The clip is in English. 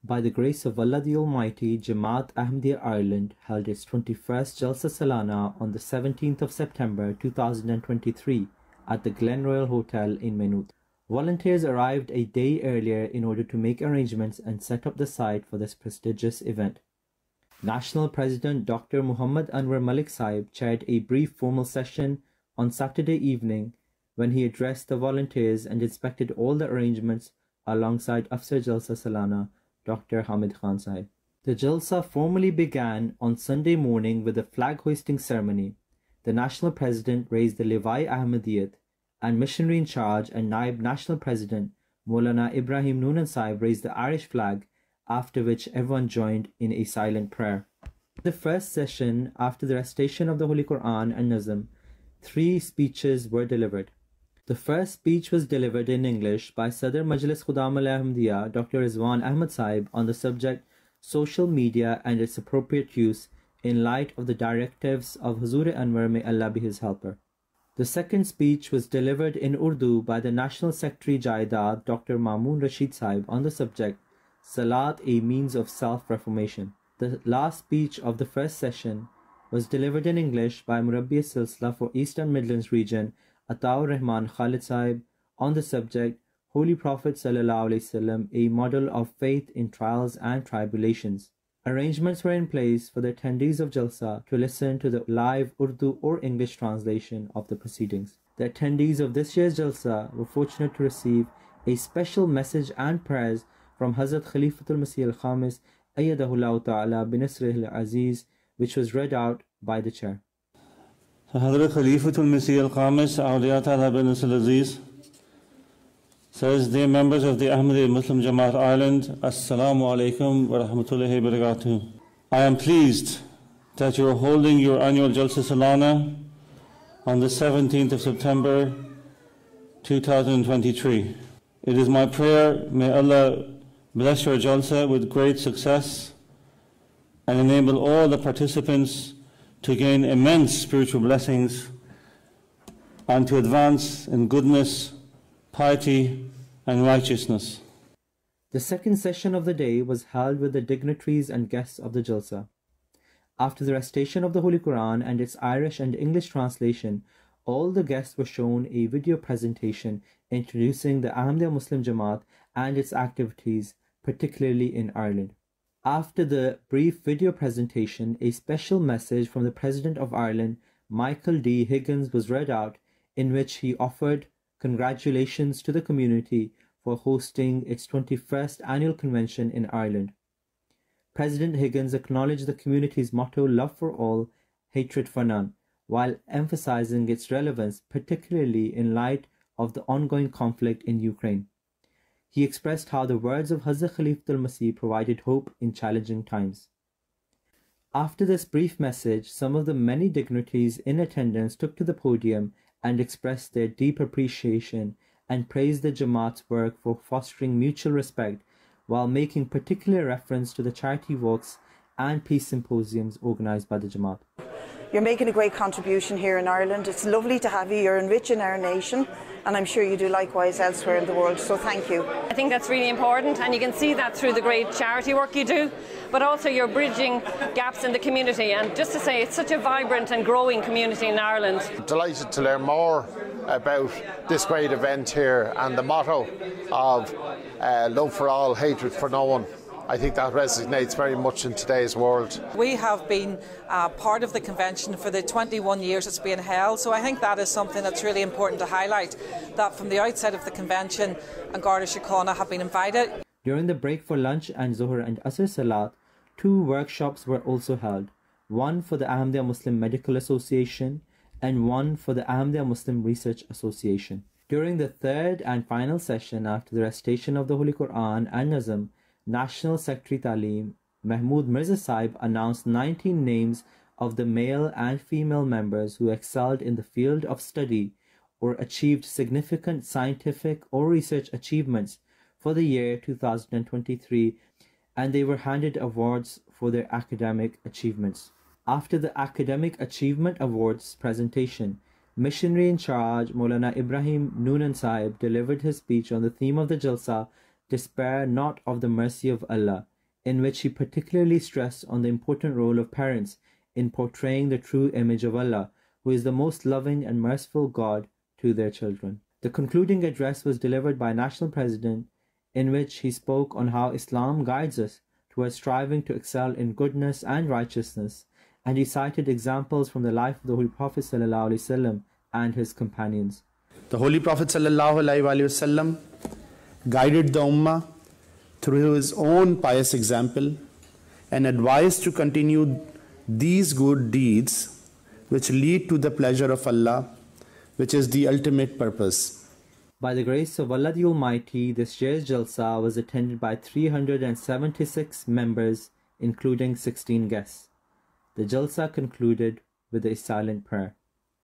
By the grace of Allah the Almighty, Jamaat Ahmadiyya Ireland held its 21st Jalsa Salana on the 17th of September 2023 at the Glenroyal Hotel in Maynooth. Volunteers arrived a day earlier in order to make arrangements and set up the site for this prestigious event. National President Dr. Muhammad Anwar Malik Sahib chaired a brief formal session on Saturday evening when he addressed the volunteers and inspected all the arrangements alongside Afsar Jalsa Salana, Dr. Hamid Khan Sahib. The Jalsa formally began on Sunday morning with a flag hoisting ceremony. The National President raised the Liwai Ahmadiyyat, and Missionary in Charge and Naib National President Maulana Ibrahim Noonan Sahib raised the Irish flag, after which everyone joined in a silent prayer. The first session, after the recitation of the Holy Quran and Nazm, 3 speeches were delivered. The first speech was delivered in English by Sadr Majlis Khudam al-Ahmadiyya, Dr. Rizwan Ahmad Sahib, on the subject Social Media and its Appropriate Use in Light of the Directives of Huzur Anwar, may Allah be his helper. The second speech was delivered in Urdu by the National Secretary Jaidat, Dr. Mamoon Rashid Sahib, on the subject Salat, a Means of Self-Reformation. The last speech of the first session was delivered in English by Murabbi Silsila for East and Midlands region, Ataur Rahman Khalid Sahib, on the subject Holy Prophet Sallallahu Alaihi Wasallam, a Model of Faith in Trials and Tribulations. Arrangements were in place for the attendees of Jalsa to listen to the live Urdu or English translation of the proceedings. The attendees of this year's Jalsa were fortunate to receive a special message and prayers from Hazrat Khalifatul Masih al-Khamis Ayyadahullah Ta'ala Binasrih al-Aziz, which was read out by the chair. Hazrat Khalifatul Masih al-Khamis Awliya Ta'ala Binasrih al-Aziz says, "Dear members of the Ahmadiyya Muslim Jamaat Ireland, Assalamu alaikum wa rahmatullahi wa barakatuh. I am pleased that you are holding your annual Jalsa Salana on the 17th of September 2023. It is my prayer, may Allah bless your Jalsa with great success and enable all the participants to gain immense spiritual blessings and to advance in goodness, piety and righteousness." The second session of the day was held with the dignitaries and guests of the Jalsa. After the recitation of the Holy Quran and its Irish and English translation, all the guests were shown a video presentation introducing the Ahmadiyya Muslim Jamaat and its activities, particularly in Ireland. After the brief video presentation, a special message from the President of Ireland, Michael D. Higgins, was read out, in which he offered congratulations to the community for hosting its 21st annual convention in Ireland. President Higgins acknowledged the community's motto, love for all, hatred for none, while emphasizing its relevance, particularly in light of the ongoing conflict in Ukraine. He expressed how the words of Hazrat Khalifatul Masih provided hope in challenging times. After this brief message, some of the many dignitaries in attendance took to the podium and expressed their deep appreciation and praised the Jamaat's work for fostering mutual respect, while making particular reference to the charity walks and peace symposiums organised by the Jamaat. You're making a great contribution here in Ireland. It's lovely to have you. You're enriching our nation, and I'm sure you do likewise elsewhere in the world, so thank you. I think that's really important, and you can see that through the great charity work you do, but also you're bridging gaps in the community. And just to say, it's such a vibrant and growing community in Ireland. Delighted to learn more about this great event here and the motto of love for all, hatred for no one. I think that resonates very much in today's world. We have been part of the convention for the 21 years it's been held, so I think that is something that's really important to highlight, that from the outset of the convention, Garda Síochána have been invited. During the break for lunch and Zuhr and Asr Salat, 2 workshops were also held, one for the Ahmadiyya Muslim Medical Association and one for the Ahmadiyya Muslim Research Association. During the third and final session, after the recitation of the Holy Quran and Nazm, National Secretary Talim Mahmood Mirza Sahib announced 19 names of the male and female members who excelled in the field of study or achieved significant scientific or research achievements for the year 2023, and they were handed awards for their academic achievements. After the Academic Achievement Awards presentation, Missionary in Charge Maulana Ibrahim Noonan Sahib delivered his speech on the theme of the Jalsa, Despair not of the mercy of Allah, in which he particularly stressed on the important role of parents in portraying the true image of Allah, who is the most loving and merciful God to their children. The concluding address was delivered by National President, in which he spoke on how Islam guides us towards striving to excel in goodness and righteousness, and he cited examples from the life of the Holy Prophet ﷺ and his companions. The Holy Prophet ﷺ guided the Ummah through his own pious example and advised to continue these good deeds which lead to the pleasure of Allah, which is the ultimate purpose. By the grace of Allah the Almighty, this year's Jalsa was attended by 376 members, including 16 guests. The Jalsa concluded with a silent prayer.